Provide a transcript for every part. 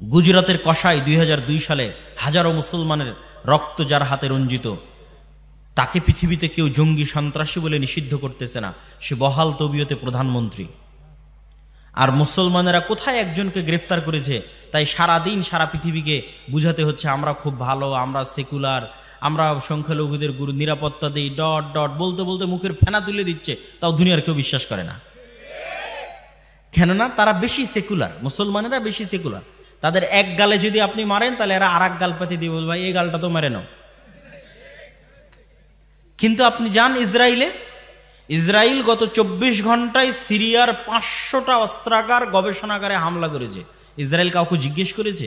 গুজরাতের কসাই 2002 সালে হাজারো মুসলমানের রক্ত যার হাতে রঞ্জিত, তাকে পৃথিবীতে কেউ জঙ্গি সন্ত্রাসী বলে নিষিদ্ধ করতেছে না, সে বহাল তবিয়তে প্রধানমন্ত্রী। আর মুসলমানেরা কোথায় একজনকে গ্রেফতার করেছে, তাই সারাদিন সারা পৃথিবীকে বুঝাতে হচ্ছে আমরা খুব ভালো, আমরা সেকুলার, আমরা সংখ্যালঘুদের গুরু নিরাপত্তা দিই, ডট ডট বলতে বলতে মুখের ফেনা তুলে দিচ্ছে, তাও দুনিয়ার কেউ বিশ্বাস করে না। কেননা তারা বেশি সেকুলার, মুসলমানেরা বেশি সেকুলার। তাদের এক গালে যদি আপনি মারেন, তাহলে এরা আর এক গাল পাতি দিয়ে বলবে ভাই এই গালটা তো মেরে নাও। কিন্তু আপনি যান ইসরায়েলে, ইসরায়েল গত 24 ঘন্টায় সিরিয়ার 500টা অস্ত্রাগার গবেষণাগারে হামলা করেছে। ইসরায়েল কাউকে জিজ্ঞেস করেছে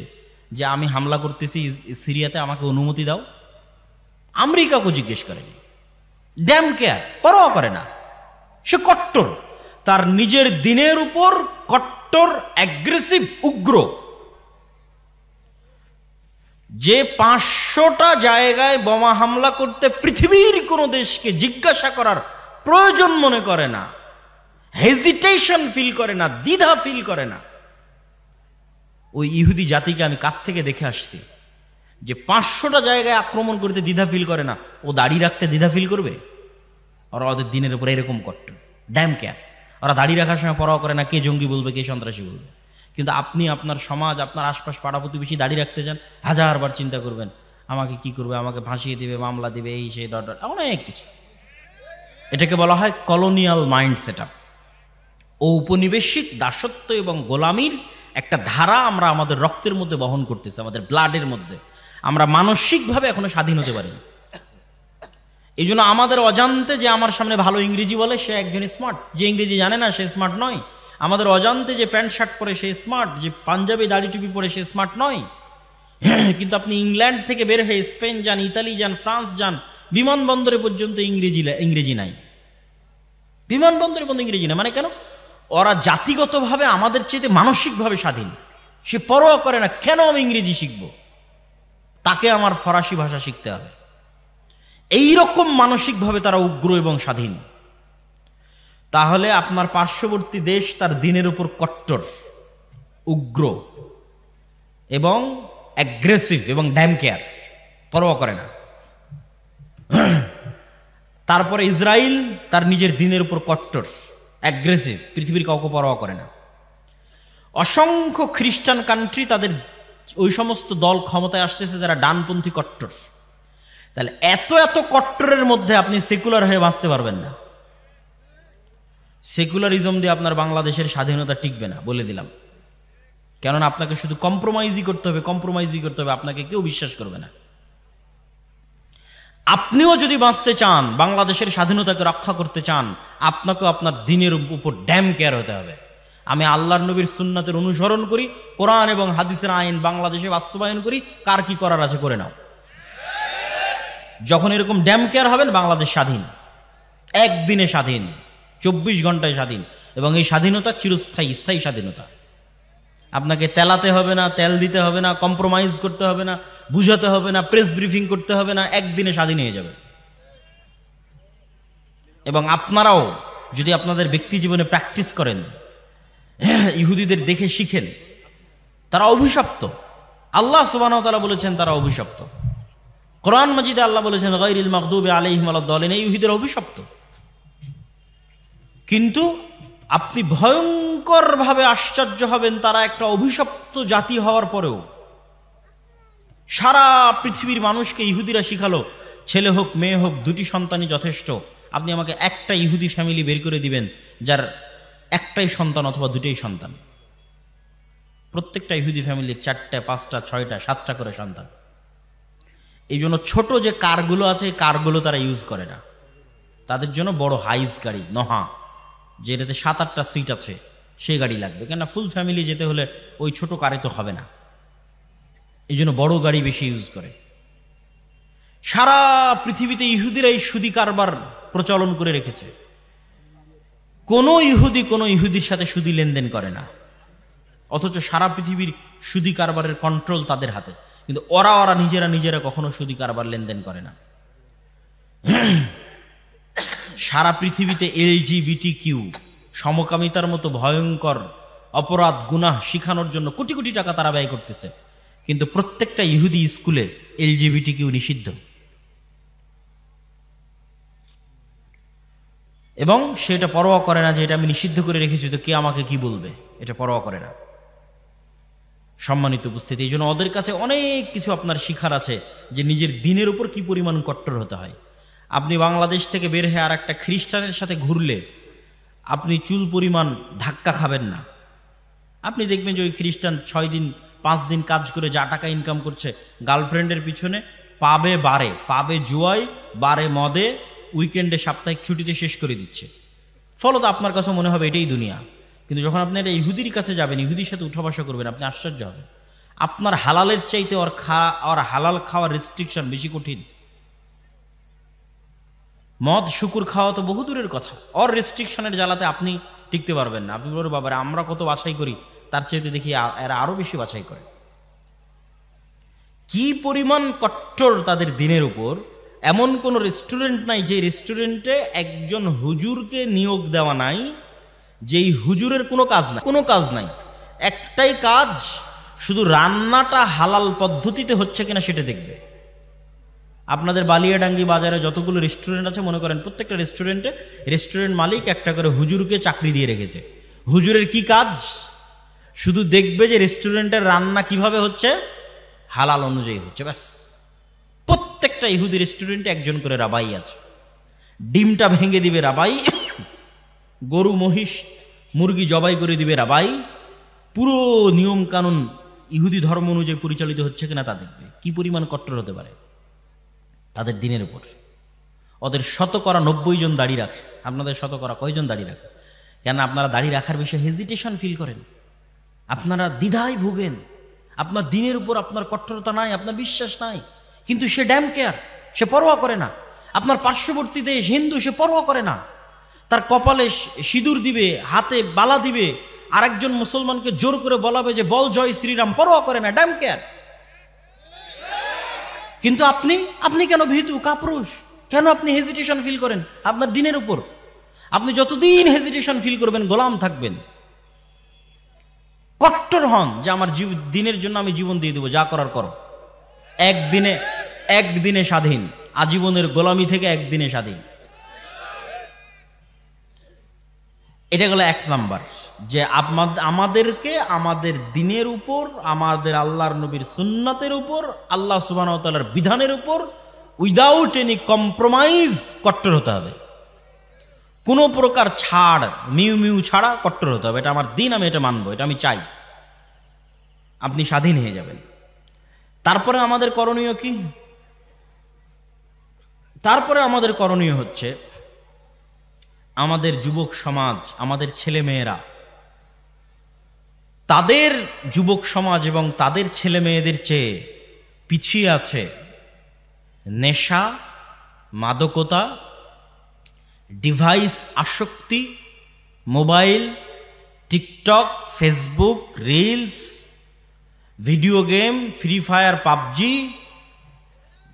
যে আমি হামলা করতেছি সিরিয়াতে, আমাকে অনুমতি দাও? আমেরিকাকে জিজ্ঞেস করেনি। ড্যাম কেয়ার, পরোয়া করে না। সে কট্টর, তার নিজের দিনের উপর কট্টর, অ্যাগ্রেসিভ, উগ্র। যে 500টা জায়গায় বোমা হামলা করতে পৃথিবীর কোনো দেশকে জিজ্ঞাসা করার প্রয়োজন মনে করে না, হেজিটেশন ফিল করে না, দ্বিধা ফিল করে না। ওই ইহুদি জাতিকে আমি কাছ থেকে দেখে আসছি, যে 500টা জায়গায় আক্রমণ করতে দ্বিধা ফিল করে না, ও দাড়ি রাখতে দ্বিধা ফিল করবে? ওরা ওদের দিনের উপর এরকম কট্টর, ড্যাম কেয়ার। ওরা দাড়ি রাখার সময় পরোয়া করে না কে জঙ্গি বলবে, কে সন্ত্রাসী বলবে। কিন্তু আপনি আপনার সমাজ, আপনার আশপাশ পাড়া প্রতিবেশী দাড়ি রাখতে যান, হাজারবার চিন্তা করবেন আমাকে কি করবে, আমাকে ফাঁসিয়ে দিবে, মামলা দিবে, এই সেই ডট ডট, অনেক কিছু। এটাকে বলা হয় কলোনিয়াল মাইন্ড সেট আপ। ঔপনিবেশিক দাসত্ব এবং গোলামির একটা ধারা আমরা আমাদের রক্তের মধ্যে বহন করতেছি, আমাদের ব্লাডের মধ্যে। আমরা মানসিকভাবে এখনো স্বাধীন হতে পারিনি। এই জন্য আমাদের অজান্তে যে আমার সামনে ভালো ইংরেজি বলে সে একজন স্মার্ট, যে ইংরেজি জানে না সে স্মার্ট নয়। আমাদের অজান্তে যে প্যান্ট শার্ট পরে সে স্মার্ট, যে পাঞ্জাবি দাড়ি টুপি পরে সে স্মার্ট নয়। কিন্তু আপনি ইংল্যান্ড থেকে বের হয়ে স্পেন যান, ইতালি যান, ফ্রান্স যান, বিমানবন্দরে পর্যন্ত ইংরেজি নাই। বিমানবন্দরে পর্যন্ত ইংরেজি নাই। মানে কেন? ওরা জাতিগতভাবে আমাদের চেয়ে মানসিকভাবে স্বাধীন। সে পরোয়া করে না কেন আমি ইংরেজি শিখব, তাকে আমার ফরাসি ভাষা শিখতে হবে। এইরকম মানসিকভাবে তারা উগ্র এবং স্বাধীন। তাহলে আপনার পার্শ্ববর্তী দেশ তার দিনের উপর কট্টর, উগ্র এবং অ্যাগ্রেসিভ এবং ড্যাম কেয়ার, পরোয়া করে না। তারপরে ইসরায়েল তার নিজের দিনের উপর কট্টর, অ্যাগ্রেসিভ, পৃথিবীর কাউকে পরোয়া করে না। অসংখ্য খ্রিস্টান কান্ট্রি, তাদের ওই সমস্ত দল ক্ষমতায় আসতেছে যারা ডানপন্থী কট্টর। তাহলে এত এত কট্টরের মধ্যে আপনি সেকুলার হয়ে বাঁচতে পারবেন না। সেকুলারিজম দিয়ে আপনার বাংলাদেশের স্বাধীনতা টিকবে না, বলে দিলাম। কেননা আপনাকে শুধু কম্প্রোমাইজই করতে হবে, কম্প্রোমাইজই করতে হবে, আপনাকে কেউ বিশ্বাস করবে না। আপনিও যদি বাঁচতে চান, বাংলাদেশের স্বাধীনতাকে রক্ষা করতে চান, আপনাকেও আপনার দিনের উপর ড্যাম কেয়ার হতে হবে। আমি আল্লাহর নবীর সুন্নাতের অনুসরণ করি, কোরআন এবং হাদিসের আইন বাংলাদেশে বাস্তবায়ন করি, কার কি করার আছে করে নাও। যখন এরকম ড্যাম কেয়ার হবেন, বাংলাদেশ স্বাধীন, একদিনে স্বাধীন, 24 ঘন্টায় স্বাধীন। এবং এই স্বাধীনতা চিরস্থায়ী, স্থায়ী স্বাধীনতা। আপনাকে তেলাতে হবে না, তেল দিতে হবে না, কম্প্রোমাইজ করতে হবে না, বুঝাতে হবে না, প্রেস ব্রিফিং করতে হবে না, একদিনে স্বাধীন হয়ে যাবে। এবং আপনারাও যদি আপনাদের ব্যক্তি জীবনে প্র্যাকটিস করেন, ইহুদিদের দেখে শিখেন, তারা অভিশপ্ত। আল্লাহ সুবহানাহু ওয়া তাআলা বলেছেন তারা অভিশপ্ত। কোরআন মাজিদে আল্লাহ বলেছেন গায়রিল মাগদুবি আলাইহিম ওয়ালাদ-দালিন, এই ইহুদিরা অভিশপ্ত। কিন্তু আপনি ভয়ঙ্করভাবে আশ্চর্য হবেন, তারা একটা অভিশপ্ত জাতি হওয়ার পরেও সারা পৃথিবীর মানুষকে ইহুদিরা শিখালো ছেলে হোক মেয়ে হোক দুটি সন্তানই যথেষ্ট। আপনি আমাকে একটা ইহুদি ফ্যামিলি বের করে দিবেন যার একটাই সন্তান অথবা দুটোই সন্তান। প্রত্যেকটা ইহুদি ফ্যামিলির 4টা, 5টা, 6টা, 7টা করে সন্তান। এই জন্য ছোট যে কারগুলো আছে, এই কারগুলো তারা ইউজ করে না। তাদের জন্য বড় হাইস গাড়ি, নহা, যেটাতে 7-8টা সিট আছে, সেই গাড়ি লাগবে। কেননা ফুল ফ্যামিলি যেতে হলে ওই ছোট কারে তো হবে না। এই জন্য বড় গাড়ি বেশি ইউজ করে। সারা পৃথিবীতে ইহুদিরা এই সুদি কারবার প্রচলন করে রেখেছে। কোনো ইহুদির সাথে সুদি লেনদেন করে না, অথচ সারা পৃথিবীর সুদি কারবারের কন্ট্রোল তাদের হাতে। কিন্তু ওরা নিজেরা কখনো সুদি কারবার লেনদেন করে না। সারা পৃথিবীতে LGBTQ সমকামিতার মতো ভয়ঙ্কর অপরাধ গুনাহ শিখানোর জন্য কোটি কোটি টাকা তারা ব্যয় করতেছে, কিন্তু প্রত্যেকটা ইহুদি স্কুলে LGBTQ নিষিদ্ধ, এবং সেটা পরোয়া করে না যে এটা আমি নিষিদ্ধ করে রেখেছি তো কে আমাকে কি বলবে, এটা পরোয়া করে না। সম্মানিত উপস্থিতি, এই জন্য ওদের কাছে অনেক কিছু আপনার শিখার আছে যে নিজের দিনের উপর কি পরিমাণ কট্টর হতে হয়। আপনি বাংলাদেশ থেকে বের হয়ে আর একটা খ্রিস্টানের সাথে ঘুরলে আপনি চুল পরিমাণ ধাক্কা খাবেন না। আপনি দেখবেন যে ওই খ্রিস্টান 6 দিন 5 দিন কাজ করে যা টাকা ইনকাম করছে গার্লফ্রেন্ডের পিছনে, পাবে বারে, পাবে জুয়ায়, বারে মদে, উইকেন্ডে সাপ্তাহিক ছুটিতে শেষ করে দিচ্ছে। ফলত আপনার কাছে মনে হবে এটাই দুনিয়া। কিন্তু যখন আপনি একটা ইহুদির কাছে যাবেন, ইহুদির সাথে উঠা বসা করবেন, আপনি আশ্চর্য হবেন। আপনার হালালের চাইতে ওর হালাল খাওয়ার রেস্ট্রিকশন বেশি কঠিন। মদ শুকুর খাওয়া তো বহু দূরের কথা, ওর রেস্ট্রিকশনের জ্বালাতে আপনি টিকতে পারবেন না। আপনি বলবেন বাবারে আমরা কত বাছাই করি, তার চাইতে দেখি এরা আরো বেশি বাছাই করে। কি পরিমাণ কট্টর তাদের দিনের উপর। এমন কোন রেস্টুরেন্ট নাই যে রেস্টুরেন্টে একজন হুজুরকে নিয়োগ দেওয়া নাই, যেই হুজুরের কোনো কাজ নাই, একটাই কাজ, শুধু রান্নাটা হালাল পদ্ধতিতে হচ্ছে কিনা সেটা দেখবে। আপনাদের বালিয়াডাঙ্গি বাজারে যতগুলো রেস্টুরেন্ট আছে মনে করেন প্রত্যেকটা রেস্টুরেন্ট মালিক একটা করে হুজুরকে চাকরি দিয়ে রেখেছে। হুজুরের কি কাজ? শুধু দেখবে যে রেস্টুরেন্টের রান্না কিভাবে হচ্ছে, হালাল অনুযায়ী হচ্ছে, ব্যাস। প্রত্যেকটা ইহুদি রেস্টুরেন্টে একজন করে রাবাই আছে। ডিমটা ভেঙে দিবে রাবাই, গরু মহিষ মুরগি জবাই করে দিবে রাবাই। পুরো নিয়ম কানুন ইহুদি ধর্ম অনুযায়ী পরিচালিত হচ্ছে কিনা তা দেখবে। কি পরিমাণ কট্টর হতে পারে তাদের দিনের উপর। ওদের 90 জন দাড়ি রাখে, আপনাদের কয়জন দাড়ি রাখে? কেন আপনারা দাড়ি রাখার বিষয়ে হেজিটেশন ফিল করেন, আপনারা দ্বিধায় ভোগেন, আপনার দিনের উপর আপনার কট্টরতা নাই, আপনার বিশ্বাস নাই, কিন্তু সে ড্যাম কেয়ার, সে পরোয়া করে না। আপনার পার্শ্ববর্তী দেশ হিন্দু, সে পরোয়া করে না, তার কপালে সিঁদুর দিবে, হাতে বালা দিবে, আরেকজন মুসলমানকে জোর করে বলাবে যে বল জয় শ্রীরাম, পরোয়া করে না, ড্যাম কেয়ার। কিন্তু আপনি কেন ভীতু কাপুরুষ? কেন আপনি হেজিটেশন ফিল করেন আপনার দিনের উপর? আপনি যতদিন হেজিটেশন ফিল করবেন গোলাম থাকবেন। কট্টর হন যে আমার দিনের জন্য আমি জীবন দিয়ে দেবো, যা করার করো। একদিনে স্বাধীন, আজীবনের গোলামি থেকে একদিনে স্বাধীন। এটা গেল 1 নাম্বার, যে আমাদেরকে আমাদের দিনের উপর, আমাদের আল্লাহর নবীর সুন্নাতের উপর, আল্লাহ সুবহানাহু ওয়া তাআলার বিধানের উপর উইদাউট এনি কম্প্রোমাইজ কট্টর হতে হবে। কোনো প্রকার ছাড়, মিউ ছাড়া কট্টর হতে হবে। এটা আমার দিন, আমি এটা মানবো, এটা আমি চাই। আপনি স্বাধীন হয়ে যাবেন। তারপরে আমাদের করণীয় কি? তারপরে আমাদের করণীয় হচ্ছে আমাদের যুবক সমাজ, আমাদের ছেলে মেয়েরা, তাদের যুবক সমাজ এবং তাদের ছেলে মেয়েদের চেয়ে পিছিয়ে আছে নেশা, মাদকতা, ডিভাইস আসক্তি, mobile, TikTok, Facebook, reels, video game, free fire, PUBG,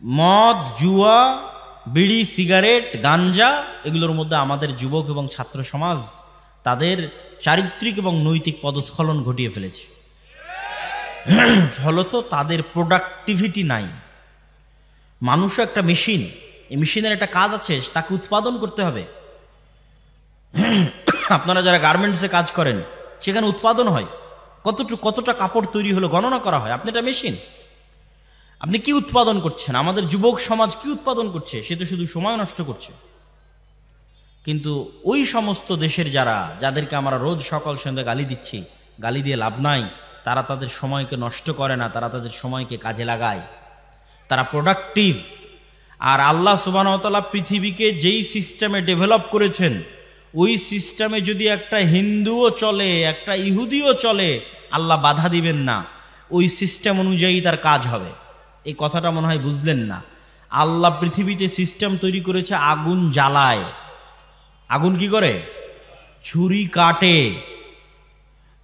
মদ, জুয়া, বিড়ি, সিগারেট, গাঞ্জা। এগুলোর মধ্যে আমাদের যুবক এবং ছাত্র সমাজ তাদের চারিত্রিক এবং নৈতিক পদস্খলন ঘটিয়ে ফেলেছে। ফলত তাদের প্রোডাক্টিভিটি নাই। মানুষও একটা মেশিন, এই মেশিনের একটা কাজ আছে, তাকে উৎপাদন করতে হবে। আপনারা যারা গার্মেন্টসে কাজ করেন, সেখানে উৎপাদন হয়, কতটা কাপড় তৈরি হলো গণনা করা হয়। আপনি একটা মেশিন, আপনি কি উৎপাদন করছেন? আমাদের যুবক সমাজ কি উৎপাদন করছে? সে তো শুধু সময় নষ্ট করছে। কিন্তু ওই সমস্ত দেশের যাদেরকে আমরা রোজ সকাল সন্ধ্যা গালি দিচ্ছি, গালি দিয়ে লাভ নাই, তারা তাদের সময়কে নষ্ট করে না, তারা তাদের সময়কে কাজে লাগায়, তারা প্রোডাক্টিভ। আর আল্লাহ সুবহানাহু ওয়া তাআলা পৃথিবীকে যেই সিস্টেমে ডেভেলপ করেছেন, ওই সিস্টেমে যদি একটা হিন্দুও চলে, একটা ইহুদিও চলে, আল্লাহ বাধা দিবেন না, ওই সিস্টেম অনুযায়ী তার কাজ হবে। এই কথাটা মনে হয় বুঝলেন না। আল্লাহ পৃথিবীতে সিস্টেম তৈরি করেছে, আগুন জ্বালায়। আগুন কি করে? ছুরি কাটে।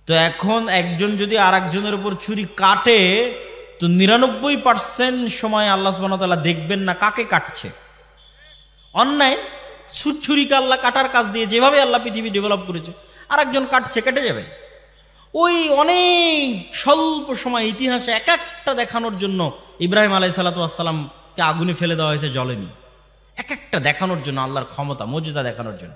তো এখন একজন যদি আর একজনের উপর ছুরি কাটে, তো 99% সময় আল্লাহ সুবহানাহু ওয়া তাআলা দেখবেন না কাকে কাটছে। অন্যায় ছুরিকে আল্লাহ কাটার কাজ দিয়ে, যেভাবে আল্লাহ পৃথিবী ডেভেলপ করেছে, আর একজন কাটছে, কেটে যাবে। ওই অনেক স্বল্প সময় ইতিহাসে এক একটা দেখানোর জন্য ইব্রাহিম আলাইহিসসালামকে আগুনে ফেলে দেওয়া হয়েছে, জ্বলেনি। এক একটা দেখানোর জন্য, আল্লাহর ক্ষমতা, মুজিজা দেখানোর জন্য।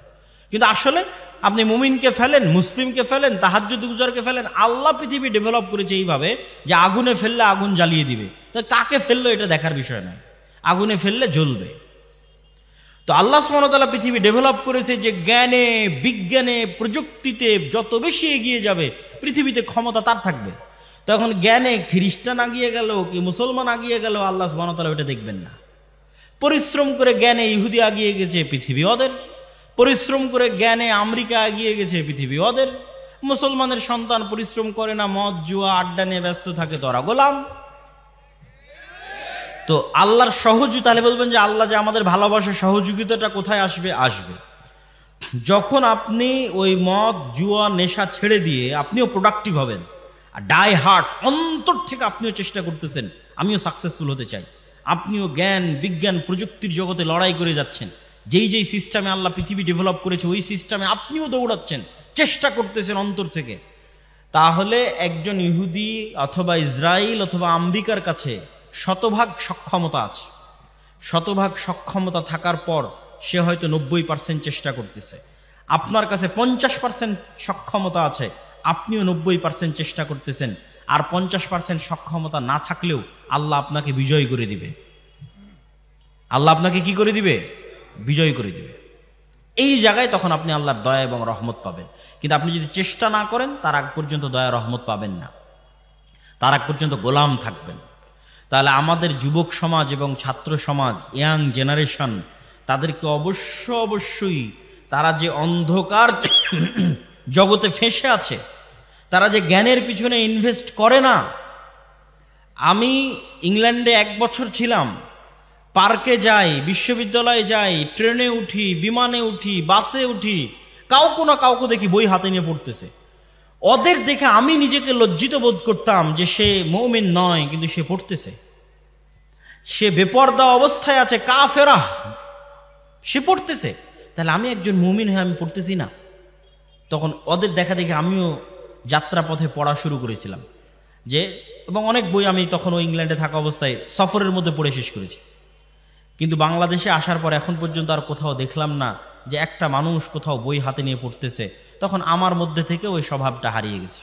কিন্তু আসলে আপনি মুমিনকে ফেলেন, মুসলিমকে ফেলেন, তাহাজ্জুদ গুজারকে ফেলেন, আল্লাহ পৃথিবী ডেভেলপ করেছে এইভাবে যে আগুনে ফেললে আগুন জ্বালিয়ে দিবে। কাকে ফেললো এটা দেখার বিষয় নয়, আগুনে ফেললে জ্বলবে। তো আল্লাহ সুবহানাহু ওয়া তাআলা পৃথিবী ডেভেলপ করেছে যে জ্ঞানে, বিজ্ঞানে, প্রযুক্তিতে যত বেশি এগিয়ে যাবে পৃথিবীতে ক্ষমতা তার থাকবে। তখন জ্ঞানে খ্রিস্টান আগিয়ে গেল কি মুসলমান আগিয়ে গেল, আল্লাহ সুবহানাহু ওয়া তাআলা ওটা দেখবেন না। পরিশ্রম করে জ্ঞানে ইহুদি আগিয়ে গেছে, পৃথিবী ওদের। পরিশ্রম করে জ্ঞানে আমেরিকা এগিয়ে গেছে, পৃথিবী ওদের। মুসলমানের সন্তান পরিশ্রম করে না, মদ জুয়া আড্ডা নিয়ে ব্যস্ত থাকে, তোরা গোলাম। তো আল্লাহর সহযোগিতা, তাহলে বলবেন যে আল্লাহ যে আমাদের ভালোবাসা, সহযোগিতাটা কোথায় আসবে? আসবে যখন আপনি ওই মদ জুয়া নেশা ছেড়ে দিয়ে আপনিও প্রোডাক্টিভ হবেন, আর ডাই হার্ট অন্তর থেকে আপনিও চেষ্টা করতেছেন আমিও সাকসেসফুল হতে চাই, আপনিও জ্ঞান বিজ্ঞান প্রযুক্তির জগতে লড়াই করে যাচ্ছেন, যেই যেই সিস্টেমে আল্লাহ পৃথিবী ডেভেলপ করেছে ওই সিস্টেমে আপনিও দৌড়াচ্ছেন, চেষ্টা করতেছেন অন্তর থেকে, তাহলে একজন ইহুদি অথবা ইসরায়েল অথবা আমেরিকার কাছে শতভাগ সক্ষমতা আছে। শতভাগ সক্ষমতা থাকার পর সে হয়তো 90% চেষ্টা করতেছে। আপনার কাছে 50% সক্ষমতা আছে, আপনিও 90% চেষ্টা করতেছেন। আর 50% সক্ষমতা না থাকলেও আল্লাহ আপনাকে বিজয় করে দিবে। আল্লাহ আপনাকে কি করে দিবে? বিজয় করে দিবে। এই জায়গায় তখন আপনি আল্লাহর দয়া এবং রহমত পাবেন। কিন্তু আপনি যদি চেষ্টা না করেন তার আগ পর্যন্ত দয়া রহমত পাবেন না, তার আগ পর্যন্ত গোলাম থাকবেন। তাহলে আমাদের যুবক সমাজ এবং ছাত্র সমাজ, ইয়াং জেনারেশন, তাদেরকে অবশ্যই তারা যে অন্ধকার জগতে ফেঁসে আছে, তারা যে জ্ঞানের পিছনে ইনভেস্ট করে না। আমি ইংল্যান্ডে 1 বছর ছিলাম, পার্কে যাই, বিশ্ববিদ্যালয়ে যাই, ট্রেনে উঠি, বিমানে উঠি, বাসে উঠি, কাউকে না কাউকে দেখি বই হাতে নিয়ে পড়তেছে। ওদের দেখে আমি নিজেকে লজ্জিত বোধ করতাম যে সে মুমিন নয়, কিন্তু সে পড়তেছে, সে বেপরদা অবস্থায় আছে, কাফেরা, সে পড়তেছে। তাহলে আমি একজন মুমিন হয়ে আমি পড়তেছি না? তখন ওদের দেখা দেখে আমিও যাত্রাপথে পড়া শুরু করেছিলাম এবং অনেক বই আমি তখন ওই ইংল্যান্ডে থাকা অবস্থায় সফরের মধ্যে পড়ে শেষ করেছি। কিন্তু বাংলাদেশে আসার পর এখন পর্যন্ত আর কোথাও দেখলাম না যে একটা মানুষ কোথাও বই হাতে নিয়ে পড়তেছে। তখন আমার মধ্যে থেকে ওই স্বভাবটা হারিয়ে গেছে।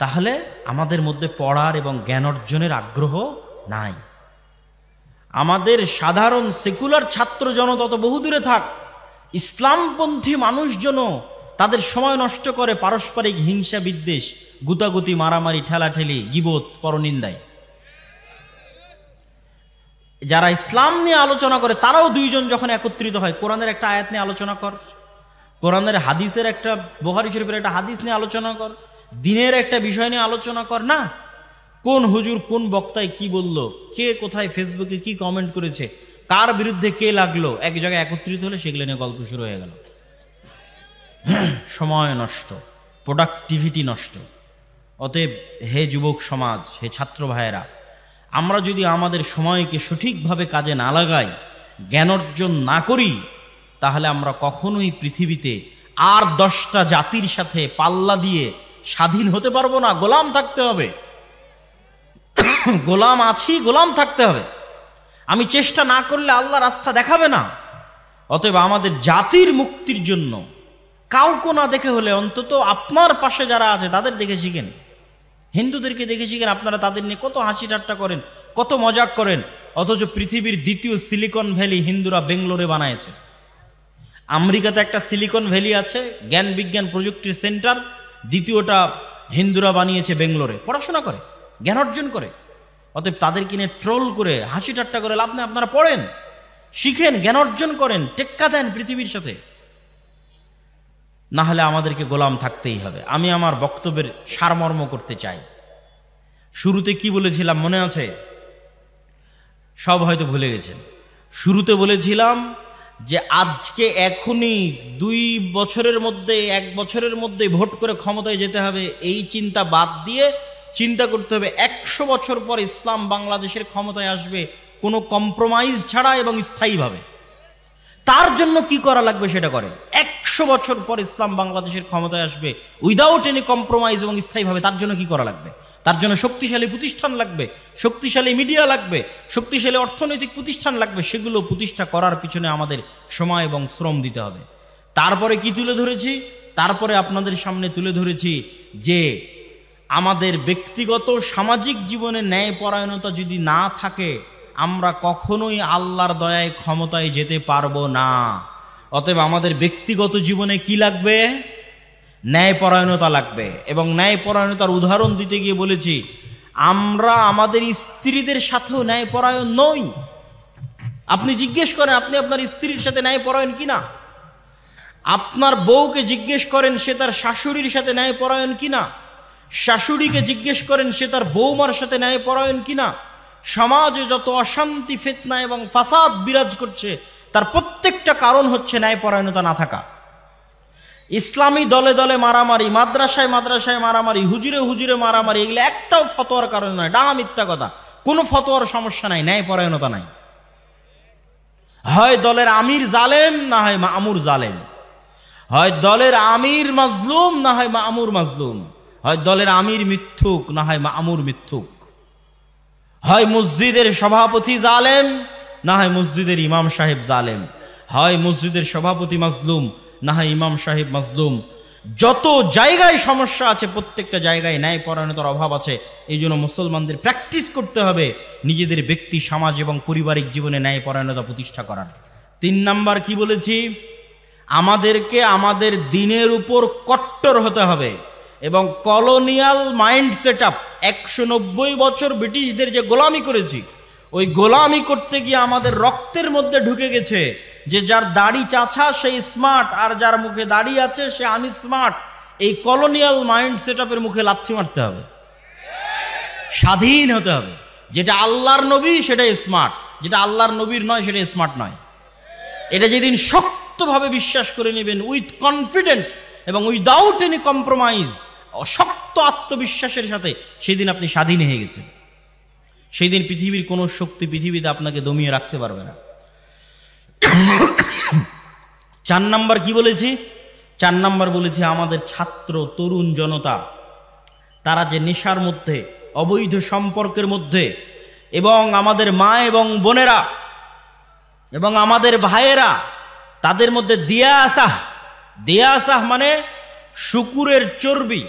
তাহলে আমাদের মধ্যে পড়ার এবং জ্ঞান অর্জনের আগ্রহ নাই। আমাদের সাধারণ সেকুলার ছাত্র জনতা তো বহুদূরে থাক, ইসলামপন্থী মানুষজন তাদের সময় নষ্ট করে পারস্পরিক হিংসা বিদ্বেষ, গুতাগুতি, মারামারি, ঠেলাঠেলি, গীবত, পরনিন্দায়। যারা ইসলাম নিয়ে আলোচনা করে তারাও দুইজন যখন একত্রিত হয়, কোরআনের একটা আয়াত নিয়ে আলোচনা কর, কোরআনের হাদিসের একটা, বুখারী শরীফের একটা হাদিস নিয়ে আলোচনা কর, দিনের একটা বিষয় নিয়ে আলোচনা কর না। কোন হুজুর কোন বক্তায় কি বলল, কে কোথায় ফেসবুকে কি কমেন্ট করেছে, কার বিরুদ্ধে কে লাগলো, এক জায়গায় একত্রিত হলে সেগুলো নিয়ে গল্প শুরু হয়ে গেল। সময় নষ্ট, প্রোডাক্টিভিটি নষ্ট। অতএব হে যুবক সমাজ, হে ছাত্র ভাইয়েরা, আমরা যদি আমাদের সময়কে সঠিকভাবে কাজে না লাগাই, জ্ঞান অর্জন না করি, তাহলে আমরা কখনোই পৃথিবীতে আর 10টা জাতির সাথে পাল্লা দিয়ে স্বাধীন হতে পারবো না। গোলাম থাকতে হবে, গোলাম আছি, গোলাম থাকতে হবে। আমি চেষ্টা না করলে আল্লাহ রাস্তা দেখাবে না। অতএব আমাদের জাতির মুক্তির জন্য কাউকে না দেখে হলে অন্তত আপনার পাশে যারা আছে তাদের দেখে শিখেন। হিন্দুদেরকে দেখে শিখেন, আপনারা তাদের নিয়ে কত হাসি ঠাট্টা করেন, কত মজাক করেন, অথচ পৃথিবীর দ্বিতীয় সিলিকন ভ্যালি হিন্দুরা বেঙ্গলোরে বানায়ছে। আমেরিকাতে একটা সিলিকন ভ্যালি আছে, জ্ঞান বিজ্ঞান প্রযুক্তির সেন্টার, দ্বিতীয়টা হিন্দুরা বানিয়েছে বেঙ্গলোরে। পড়াশোনা করে, জ্ঞান অর্জন করে। অতএব তাদের কিনে ট্রোল করে হাসি ঠাট্টা করে লাভ নেই। আপনারা পড়েন, শিখেন, জ্ঞান অর্জন করেন, টেক্কা দেন পৃথিবীর সাথে। না হলে আমাদেরকে গোলাম থাকতেই হবে। আমি আমার বক্তব্যের সারমর্ম করতে চাই। শুরুতে কি বলেছিলাম মনে আছে? সব হয়তো ভুলে গেছেন। শুরুতে বলেছিলাম যে আজকে এখনই 2 বছরের মধ্যে 1 বছরের মধ্যে ভোট করে ক্ষমতায় যেতে হবে, এই চিন্তা বাদ দিয়ে চিন্তা করতে হবে 100 বছর পর ইসলাম বাংলাদেশের ক্ষমতায় আসবে, কোনো কম্প্রোমাইজ ছাড়া এবং স্থায়ীভাবে। তার জন্য কি করা লাগবে সেটা করেন। 100 বছর পর ইসলাম বাংলাদেশের ক্ষমতায় আসবে উইদাউট এনি কম্প্রোমাইজ এবং স্থায়ীভাবে। তার জন্য কি করা লাগবে? তার জন্য শক্তিশালী প্রতিষ্ঠান লাগবে, শক্তিশালী মিডিয়া লাগবে, শক্তিশালী অর্থনৈতিক প্রতিষ্ঠান লাগবে। সেগুলো প্রতিষ্ঠা করার পিছনে আমাদের সময় এবং শ্রম দিতে হবে। তারপরে কি তুলে ধরেছি? তারপরে আপনাদের সামনে তুলে ধরেছি যে আমাদের ব্যক্তিগত সামাজিক জীবনে ন্যায়পরায়ণতা যদি না থাকে, আমরা কখনোই আল্লাহর দয়ায় ক্ষমতায় যেতে পারবো না। অতএব আমাদের ব্যক্তিগত জীবনে কি লাগবে? ন্যায়পরায়ণতা লাগবে। এবং ন্যায়পরায়ণতার উদাহরণ দিতে গিয়ে বলেছি, আমরা আমাদের স্ত্রীদের সাথেও ন্যায়পরায়ণ নই। আপনি জিজ্ঞেস করেন আপনি আপনার স্ত্রীর সাথে ন্যায়পরায়ণ কিনা। আপনার বউকে জিজ্ঞেস করেন সে তার শাশুড়ির সাথে ন্যায়পরায়ণ কিনা। শাশুড়িকে জিজ্ঞেস করেন সে তার বৌমার সাথে ন্যায়পরায়ণ কিনা। সমাজে যত অশান্তি, ফিতনা এবং ফাসাদ বিরাজ করছে তার প্রত্যেকটা কারণ হচ্ছে ন্যায়পরায়ণতা না থাকা। ইসলামী দলে দলে মারামারি, মাদ্রাসায় মাদ্রাসায় মারামারি, হুজুরে হুজুরে মারামারি, এগুলো একটাও ফতোয়ার কারণ নয়, ডাঙা মিথ্যা কথা। কোনো ফতোয়ার সমস্যা নাই, ন্যায়পরায়ণতা নাই। হয় দলের আমির জালেম, না হয় মামুর জালেম। হয় দলের আমির মাজলুম, না হয় মামুর মাজলুম। হয় দলের আমির মিথ্যুক, না হয় মামুর মিথ্যুক। হয় মসজিদের সভাপতি জালেম, না হয় মসজিদের ইমাম সাহেব জালেম। হয় মসজিদের সভাপতি মাজলুম, না হয় ইমাম সাহেব মাজলুম। যত জায়গায় সমস্যা আছে প্রত্যেকটা জায়গায় ন্যায়পরায়ণতার অভাব আছে। এই জন্য মুসলমানদের প্র্যাকটিস করতে হবে নিজেদের ব্যক্তি, সমাজ এবং পারিবারিক জীবনে ন্যায়পরায়ণতা প্রতিষ্ঠা করার। 3 নাম্বার কি বলেছি? আমাদেরকে আমাদের দিনের উপর কট্টর হতে হবে এবং কলোনিয়াল মাইন্ড সেট আপ, 190 বছর ব্রিটিশদের যে গোলামি করেছি, ওই গোলামি করতে গিয়ে আমাদের রক্তের মধ্যে ঢুকে গেছে যে যার দাড়ি চাছা সে স্মার্ট, আর যার মুখে দাড়ি আছে সে আমি স্মার্ট। এই কলোনিয়াল মাইন্ড সেট আপের মুখে লাথি মারতে হবে, স্বাধীন হতে হবে। যেটা আল্লাহর নবী সেটা স্মার্ট, যেটা আল্লাহর নবীর নয় সেটা স্মার্ট নয়। এটা যেদিন শক্তভাবে বিশ্বাস করে নেবেন উইথ কনফিডেন্ট এবং উইদাউট এনি কম্প্রোমাইজ, শক্ত আত্মবিশ্বাসের সাথে, সেদিন আপনি স্বাধীন হয়ে গেছেন। সেই দিন পৃথিবীর কোনো শক্তি পৃথিবীতে আপনাকে দমিয়ে রাখতে পারবে না। 4 নাম্বার কি বলেছি? 4 নাম্বার বলেছি আমাদের ছাত্র তরুণ জনতা, তারা যে নেশার মধ্যে, অবৈধ সম্পর্কের মধ্যে, এবং আমাদের মা এবং বোনেরা এবং আমাদের ভাইয়েরা, তাদের মধ্যে দিয়াসাহ মানে শুকুরের চর্বি।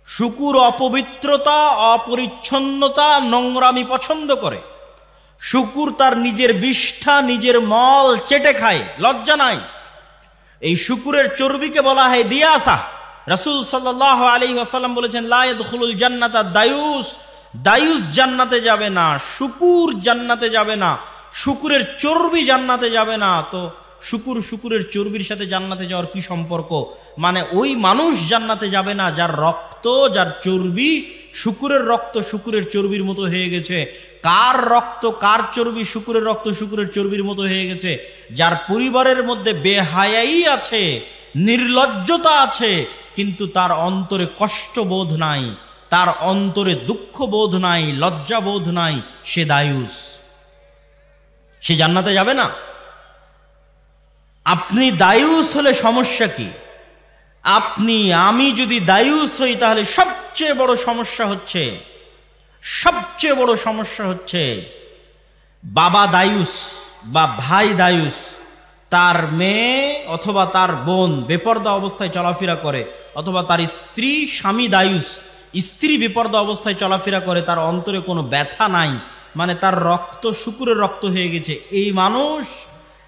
শুকুর অপবিত্রতা, অপরিচ্ছন্নতা, নোংরামি পছন্দ করে। শুকুর তার নিজের বিষ্ঠা, নিজের মল চেটে খায়, লজ্জা নাই। এই শুকুরের চর্বিকে বলা হয় দিয়াসাহ। রাসূল সাল্লাল্লাহু আলাইহি ওয়াসাল্লাম বলেছেন, লা ইয়াদখুলুল জান্নাতা দায়ুস, দায়ুস জান্নাতে যাবে না, শুকুর জান্নাতে যাবে না, শুকুরের চর্বি জান্নাতে যাবে না। তো শুকুরের চর্বির সাথে জান্নাতে যাওয়ার কি সম্পর্ক? মানে ওই মানুষ জান্নাতে যাবে না যার রক্ত, যার চর্বি শুকুরের রক্ত শুকুরের চর্বির মতো হয়ে গেছে। কার রক্ত কার চর্বি শুকুরের রক্ত শুকুরের চর্বির মতো হয়ে গেছে? যার পরিবারের মধ্যে বেহায়াই আছে, নির্লজ্জতা আছে, কিন্তু তার অন্তরে কষ্টবোধ নাই, তার অন্তরে দুঃখবোধ নাই, লজ্জাবোধ নাই, সে দায়ুস, সে জান্নাতে যাবে না। আপনি দায়ুস হলে সমস্যা কি? আমি যদি দায়ুস হই তাহলে সবচেয়ে বড় সমস্যা হচ্ছে বাবা দায়ুস বা ভাই দায়ুস, তার মেয়ে অথবা তার বোন বেপরদা অবস্থায় চলাফেরা করে, অথবা তার স্বামী দায়ুস, স্ত্রী বেপরদা অবস্থায় চলাফেরা করে, তার অন্তরে কোনো ব্যথা নাই, মানে তার রক্ত শুকুরের রক্ত হয়ে গেছে। এই মানুষ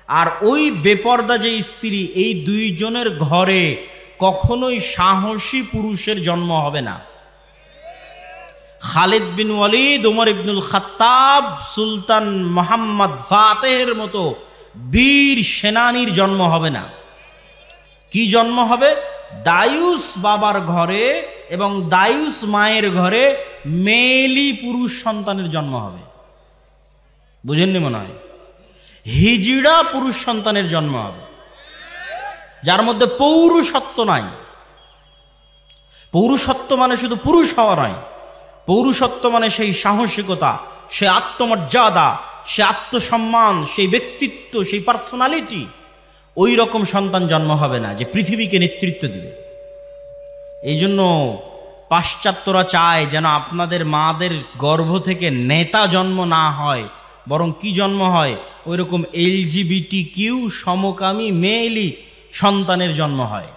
আর ওই বেপরদা যে স্ত্রী, এই দুইজনের ঘরে কখনোই সাহসী পুরুষের জন্ম হবে না। খালিদ বিন ওয়ালিদ, ওমর ইবনুল খাত্তাব, সুলতান মোহাম্মদ ফাতেহের মতো বীর সেনানীর জন্ম হবে না। কি জন্ম হবে? দায়ুস বাবার ঘরে এবং দায়ুস মায়ের ঘরে মেলি পুরুষ সন্তানের জন্ম হবে। বুঝেননি মনে হয়? হিজড়া পুরুষ সন্তানের জন্ম হবে, যার মধ্যে পৌরুষত্ব নাই। পৌরুষত্ব মানে শুধু পুরুষ হওয়া নয়, পৌরুষত্ব মানে সেই সাহসিকতা, সে আত্মমর্যাদা, সে আত্মসম্মান, সেই ব্যক্তিত্ব, সেই পার্সোনালিটি, ওই রকম সন্তান জন্ম হবে না যে পৃথিবীকে নেতৃত্ব দিবে। এই জন্য পাশ্চাত্যরা চায় যেন আপনাদের মাদের গর্ভ থেকে নেতা জন্ম না হয়, বরং কি জন্ম হয়, ওই রকম LGBTQ সমকামী মেয়েলি সন্তানের জন্ম হয়।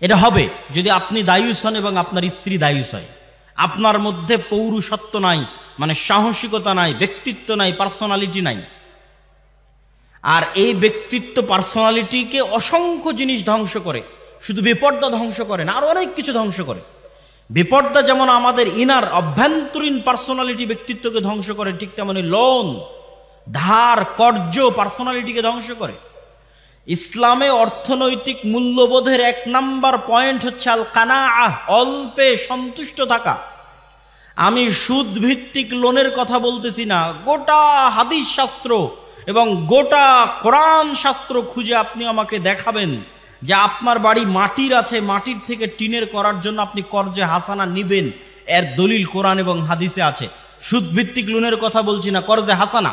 এটা হবে যদি আপনি দায়ুস হন এবং আপনার স্ত্রী দায়ুস হয়। আপনার মধ্যে পৌরুষত্ব নাই, মানে সাহসিকতা নাই, ব্যক্তিত্ব নাই, পার্সোনালিটি নাই। আর এই ব্যক্তিত্ব পার্সোনালিটিকে অসংখ্য জিনিস ধ্বংস করে, শুধু বেপর্দা ধ্বংস করে না, আরো অনেক কিছু ধ্বংস করে। বেপর্দা যেমন আমাদের ইনার অভ্যন্তরীণ পার্সোনালিটি ব্যক্তিত্বকে ধ্বংস করে, ঠিক তেমনি লোন, ধার, কর্জ পার্সোনালিটিকে ধ্বংস করে। ইসলামে অর্থনৈতিক মূল্যবোধের 1 নাম্বার পয়েন্ট হচ্ছে আল কানাআহ, অল্পে সন্তুষ্ট থাকা। আমি সুদ ভিত্তিক লোনের কথা বলতেছি না, গোটা হাদিস শাস্ত্র এবং গোটা কোরআন শাস্ত্র খুঁজে আপনি আমাকে দেখাবেন যে আপনার বাড়ি মাটির আছে, মাটির থেকে টিনের করার জন্য আপনি কর্জে হাসানা নিবেন, এর দলিল কোরআন এবং হাদিসে আছে। সুদ ভিত্তিক লোনের কথা বলছি না, কর্জে হাসানা।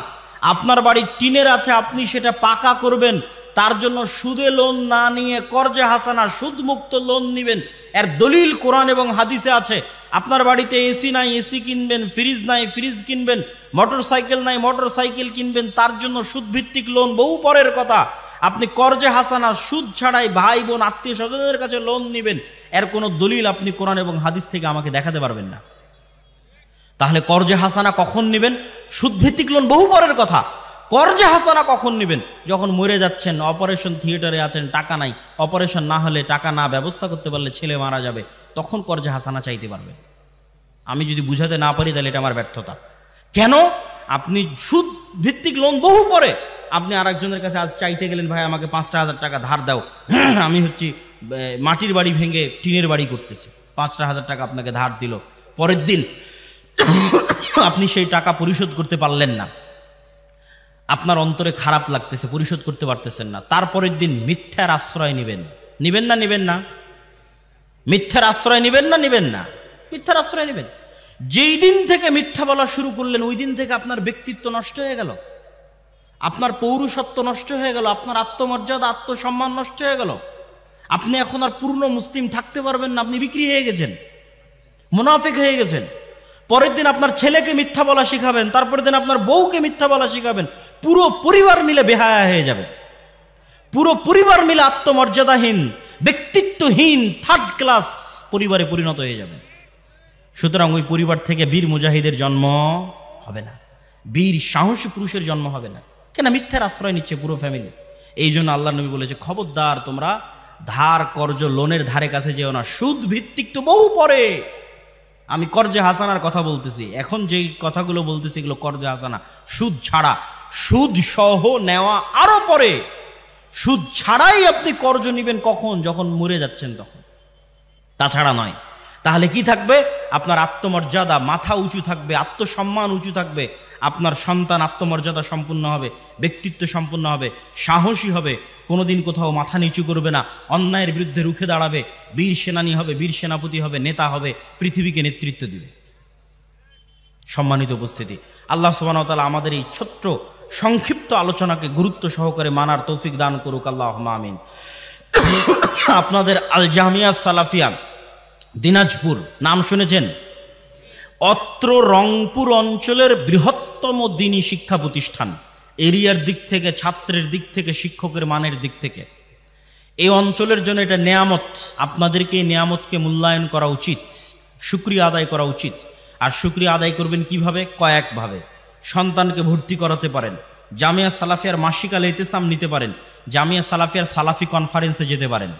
আপনার বাড়ি টিনের আছে, আপনি সেটা পাকা করবেন, তার জন্য সুদে লোন না নিয়ে কর্জে হাসানা সুদমুক্ত লোন নিবেন, এর দলিল কোরআন এবং হাদিসে আছে। আপনার বাড়িতে এসি নাই, এসি কিনবেন, ফ্রিজ নাই, ফ্রিজ কিনবেন, মোটর সাইকেল নাই, মোটর সাইকেল কিনবেন, তার জন্য সুদ ভিত্তিক লোন বহু পরের কথা। আপনি কর্জে হাসানা সুদ ছাড়াই ভাই বোন আত্মীয় স্বজনদের কাছে লোন নিবেন, এর কোনো দলিল আপনি কোরআন এবং হাদিস থেকে আমাকে দেখাতে পারবেন না। তাহলে কর্জে হাসানা কখন নেবেন? সুদ ভিত্তিক লোন বহু পরের কথা। কর্জে হাসানা কখন নেবেন? যখন মরে যাচ্ছেন, অপারেশন থিয়েটারে আছেন, টাকা নাই, অপারেশন না হলে, টাকা না ব্যবস্থা করতে পারলে ছেলে মারা যাবে, তখন কর্জে হাসানা চাইতে পারবেন। আমি যদি বুঝাতে না পারি তাহলে এটা আমার ব্যর্থতা। কেন? আপনি সুদ ভিত্তিক লোন বহু পরে, আপনি আরেকজনের কাছে আজ চাইতে গেলেন, ভাই আমাকে 5,000 টাকা ধার দাও, আমি হচ্ছি মাটির বাড়ি ভেঙে টিনের বাড়ি করতেছি, 5,000 টাকা আপনাকে ধার দিল, পরের দিন আপনি সেই টাকা পরিশোধ করতে পারলেন না, আপনার অন্তরে খারাপ লাগতেছে, পরিশোধ করতে পারতেছেন না, তারপরের দিন মিথ্যার আশ্রয় নিবেন, নিবেন না? নিবেন না? মিথ্যার আশ্রয় নিবেন না? নিবেন না? মিথ্যার আশ্রয় নিবেন। যেই দিন থেকে মিথ্যা বলা শুরু করলেন, ওই দিন থেকে আপনার ব্যক্তিত্ব নষ্ট হয়ে গেল, আপনার পৌরুষত্ব নষ্ট হয়ে গেল, আপনার আত্মমর্যাদা, আত্মসম্মান নষ্ট হয়ে গেল। আপনি এখন আর পূর্ণ মুসলিম থাকতে পারবেন না, আপনি বিক্রি হয়ে গেছেন, মুনাফিক হয়ে গেছেন। পরের দিন আপনার ছেলেকে মিথ্যা বলা শিখাবেন, তারপরের দিন আপনার বউকে মিথ্যা বলা শিখাবেন, পুরো পরিবার মিলে বেহায়া হয়ে যাবে, পুরো পরিবার মিলে আত্মমর্যাদাহীন, ব্যক্তিত্বহীন, থার্ড ক্লাস পরিবারে পরিণত হয়ে যাবে। সুতরাং ওই পরিবার থেকে বীর মুজাহিদের জন্ম হবে না, বীর সাহসী পুরুষের জন্ম হবে না। কেন? মিথ্যার আশ্রয় নিচ্ছে পুরো ফ্যামিলি। এই জন্য আল্লাহ নবী বলেছে, খবরদার তোমরা ধার কর্জ লোনের ধারে কাছে যেও না। সুদ ভিত্তিক তো বহু পরে, আমি কর্জে হাসানার কথা বলতেছি, এখন যেই কথাগুলো বলতেছি এগুলো কর্জে হাসানা, সুদ ছাড়া। সুদ সহ নেওয়া আরো পরে, সুদ ছাড়াই আপনি কর্জ নিবেন কখন? যখন মরে যাচ্ছেন তখন, তাছাড়া নয়। তাহলে কি থাকবে? আপনার আত্মমর্যাদা, মাথা উঁচু থাকবে, আত্মসম্মান উঁচু থাকবে, আপনার সন্তান আত্মমর্যাদা সম্পূর্ণ হবে, ব্যক্তিত্ব সম্পূর্ণ হবে, সাহসী হবে, কোনোদিন কোথাও মাথা নিচু করবে না, অন্যায়ের বিরুদ্ধে রুখে দাঁড়াবে, বীর সেনানী হবে, বীর সেনাপতি হবে, নেতা হবে, পৃথিবীকে নেতৃত্ব দিবে। সম্মানিত উপস্থিতি, আল্লাহ সুবহানাহু ওয়া তাআলা আমাদের এই ছোট্ট সংক্ষিপ্ত আলোচনাকে গুরুত্ব সহকারে মানার তৌফিক দান করুক, আল্লাহুম্মা আমিন। আপনাদের আল জামিয়া সালাফিয়া দিনাজপুর নাম শুনেছেন? অত্র রংপুর অঞ্চলের বৃহত্তম দ্বীনী শিক্ষা প্রতিষ্ঠান, এরিয়ার দিক থেকে, ছাত্রের দিক থেকে, শিক্ষকের মানের দিক থেকে এই অঞ্চলের জন্য এটা নেয়ামত। আপনাদেরকে এই নেয়ামতকে মূল্যায়ন করা উচিত, শুকরিয়া আদায় করা উচিত। আর শুকরিয়া আদায় করবেন কিভাবে? কয়েকভাবে। সন্তানকে ভর্তি করাতে পারেন, জামিয়া সালাফিয়ার মাসিক আল ইতিসাম নিতে পারেন, জামিয়া সালাফিয়ার সালাফি কনফারেন্সে যেতে পারেন।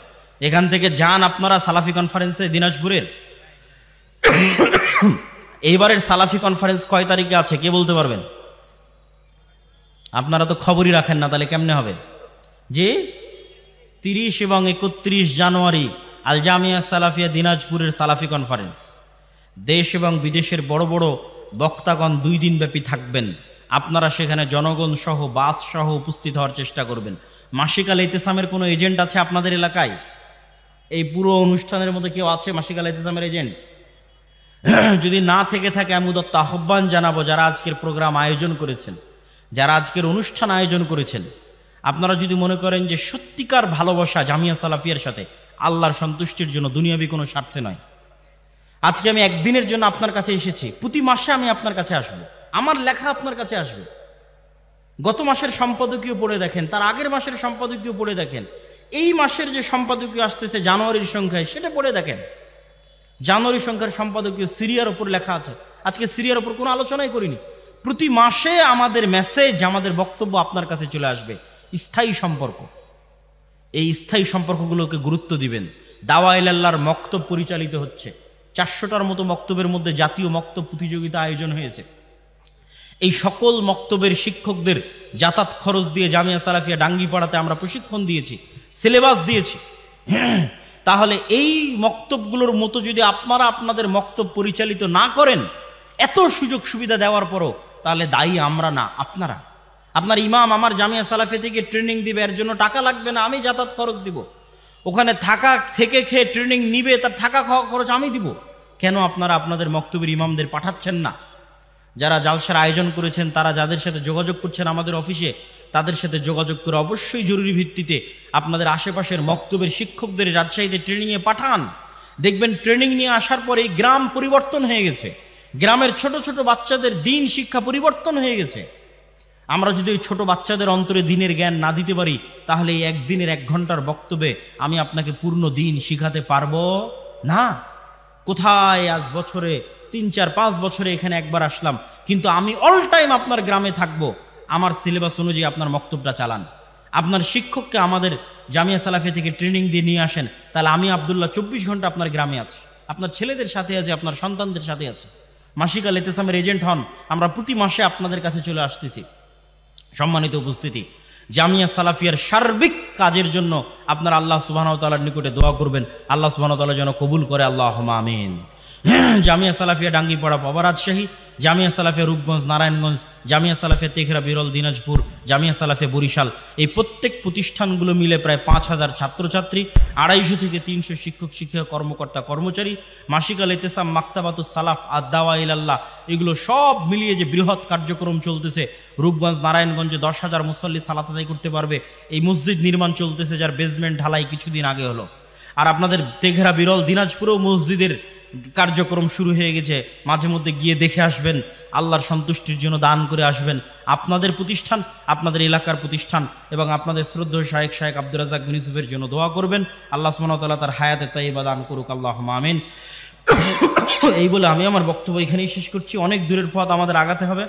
এখান থেকে যান আপনারা সালাফি কনফারেন্সে দিনাজপুরের। এইবারের সালাফি কনফারেন্স কয় তারিখে আছে কে বলতে পারবেন? আপনারা তো খবরই রাখেন না, তাহলে কেমনে হবে? যে 30 এবং 31 জানুয়ারি আল জামিয়া সালাফিয়া দিনাজপুরের সালাফি কনফারেন্স। দেশ এবং বিদেশের বড় বড় বক্তাগণ 2 দিন ব্যাপী থাকবেন। আপনারা সেখানে জনগণ সহ, বাস সহ উপস্থিত হওয়ার চেষ্টা করবেন। মাসিক আল ইতিসামের কোনো এজেন্ট আছে আপনাদের এলাকায়? এই পুরো অনুষ্ঠানের মধ্যে কেউ আছে মাসিক আল ইতিসামের এজেন্ট? যদি না থেকে থাকে আমি উদাত্ত আহ্বান জানাবো, যারা আজকের প্রোগ্রাম আয়োজন করেছেন যারা আজকের অনুষ্ঠান আয়োজন করেছেন, আপনারা যদি মনে করেন যে সত্যিকার ভালোবাসা জামিয়া সালাফিয়ার সাথে আল্লাহর সন্তুষ্টির জন্য, দুনিয়াবি কোনো স্বার্থে নয়, আজকে আমি একদিনের জন্য আপনার কাছে এসেছি, প্রতি মাসে আমি আপনার কাছে আসব, আমার লেখা আপনার কাছে আসবে। গত মাসের সম্পাদকীয় পড়ে দেখেন, তার আগের মাসের সম্পাদকীয় পড়ে দেখেন, এই মাসের যে সম্পাদকীয় আসতেছে জানুয়ারির সংখ্যায় সেটা পড়ে দেখেন। জানুয়ারি সংখ্যার সম্পাদকীয় সিরিয়ার ওপর লেখা আছে। আজকে সিরিয়ার ওপর কোনো আলোচনাই করিনি। প্রতি মাসে আমাদের মেসেজ, আমাদের বক্তব্য আপনার কাছে চলে আসবে। স্থায়ী সম্পর্ক, এই স্থায়ী সম্পর্কগুলোকে গুরুত্ব দিবেন। দাওয়া ইলাল্লাহর মক্তব পরিচালিত হচ্ছে, 400টার মতো মক্তবের মধ্যে জাতীয় মক্তব প্রতিযোগিতা আয়োজন হয়েছে। এই সকল মক্তবের শিক্ষকদের যাতায়াত খরচ দিয়ে জামিয়া সালাফিয়া ডাঙ্গিপাড়াতে আমরা প্রশিক্ষণ দিয়েছি, সিলেবাস দিয়েছি। তাহলে এই মক্তবগুলোর মতো যদি আপনারা আপনাদের মক্তব পরিচালিত না করেন, এত সুযোগ সুবিধা দেওয়ার পরও, তাহলে দায়ী আমরা না, আপনারা। আপনার ইমাম আমার জামিয়া সালাফিয়া থেকে ট্রেনিং দিবে, এর জন্য টাকা লাগবে না, আমি যাতায়াত খরচ দিব। ওখানে থাকা থেকে খেয়ে ট্রেনিং নিবে, তার থাকা খাওয়া খরচ আমি দিব। কেন আপনারা আপনাদের মক্তবের ইমামদের পাঠাচ্ছেন না? যারা জালসার আয়োজন করেছেন, তারা যাদের সাথে যোগাযোগ করছেন আমাদের অফিসে, তাদের সাথে যোগাযোগ করে অবশ্যই জরুরি ভিত্তিতে আপনাদের আশেপাশের মক্তবের শিক্ষকদের রাজশাহীতে ট্রেনিংয়ে পাঠান। দেখবেন ট্রেনিং নিয়ে আসার পরে গ্রাম পরিবর্তন হয়ে গেছে, গ্রামের ছোট ছোট বাচ্চাদের দিন শিক্ষা পরিবর্তন হয়ে গেছে। আমরা যদি ওই ছোট বাচ্চাদের অন্তরে দিনের জ্ঞান না দিতে পারি, তাহলে এই একদিনের 1 ঘন্টার বক্তব্যে আমি আপনাকে পূর্ণ দিন শিখাতে পারবো না। কোথায় আজ বছরে 3-4-5 বছরে এখানে একবার আসলাম, কিন্তু আমি অল টাইম আপনার গ্রামে থাকবো। আমার সিলেবাস অনুযায়ী আপনার মক্তবটা চালান। আপনার শিক্ষককে আমাদের জামিয়া সালাফিয়া থেকে ট্রেনিং দিয়ে নিয়ে আসেন, তাহলে আমি আব্দুল্লাহ 24 ঘন্টা আপনার গ্রামে আছি, আপনার ছেলেদের সাথে আছে, আপনার সন্তানদের সাথে আছে। মাসিকাল ইতিসামের এজেন্ট হন, আমরা প্রতি মাসে আপনাদের কাছে চলে আসতেছি। সম্মানিত উপস্থিতি, জামিয়া সালাফিয়ার সার্বিক কাজের জন্য আপনারা আল্লাহ সুবহানাহু ওয়া তাআলার নিকটে দোয়া করবেন, আল্লাহ সুবহানাহু ওয়া তাআলা যেন কবুল করে, আল্লাহুম্মা আমিন। জামিয়া সালাফিয়া ডাঙ্গিপাড়া পাবা রাজশাহী, জামিয়া সালাফিয়া রূপগঞ্জ নারায়ণগঞ্জ, জামিয়া সালাফিয়া তেঘরা বিরল দিনাজপুর, জামিয়া সালাফিয়া বরিশাল, এই প্রত্যেক প্রতিষ্ঠানগুলো মিলে প্রায় 5000 ছাত্রছাত্রী, 250 থেকে 300 শিক্ষক শিক্ষিকা কর্মকর্তা কর্মচারী, মাসিকাল ইতিসাম, মাক্তাবাতুস সালাফ, আদ-দাওয়া ইলাল্লাহ, এগুলো সব মিলিয়ে যে বৃহৎ কার্যক্রম চলতেছে। রূপগঞ্জ নারায়ণগঞ্জে 10,000 মুসল্লি সালাত আদায় করতে পারবে। এই মসজিদ নির্মাণ চলতেছে, যার বেসমেন্ট ঢালাই কিছুদিন আগে হলো। আর আপনাদের তেঘরা বিরল দিনাজপুরেও মসজিদের কার্যক্রম শুরু হয়ে গেছে, মাঝে মধ্যে গিয়ে দেখে আসবেন, আল্লাহর সন্তুষ্টির জন্য দান করে আসবেন। আপনাদের প্রতিষ্ঠান, আপনাদের এলাকার প্রতিষ্ঠান এবং আপনাদের শ্রদ্ধেয় শায়েখ আব্দুর রাজ্জাক বিন ইউসুফের জন্য দোয়া করবেন। আল্লাহ সুবহানাহু ওয়া তাআলা তার হায়াতে তাইয়্যিবা দান করুক, আল্লাহুম্মা আমিন। এই বলে আমি আমার বক্তব্য এখানেই শেষ করছি। অনেক দূরের পথ আমাদের আগাতে হবে।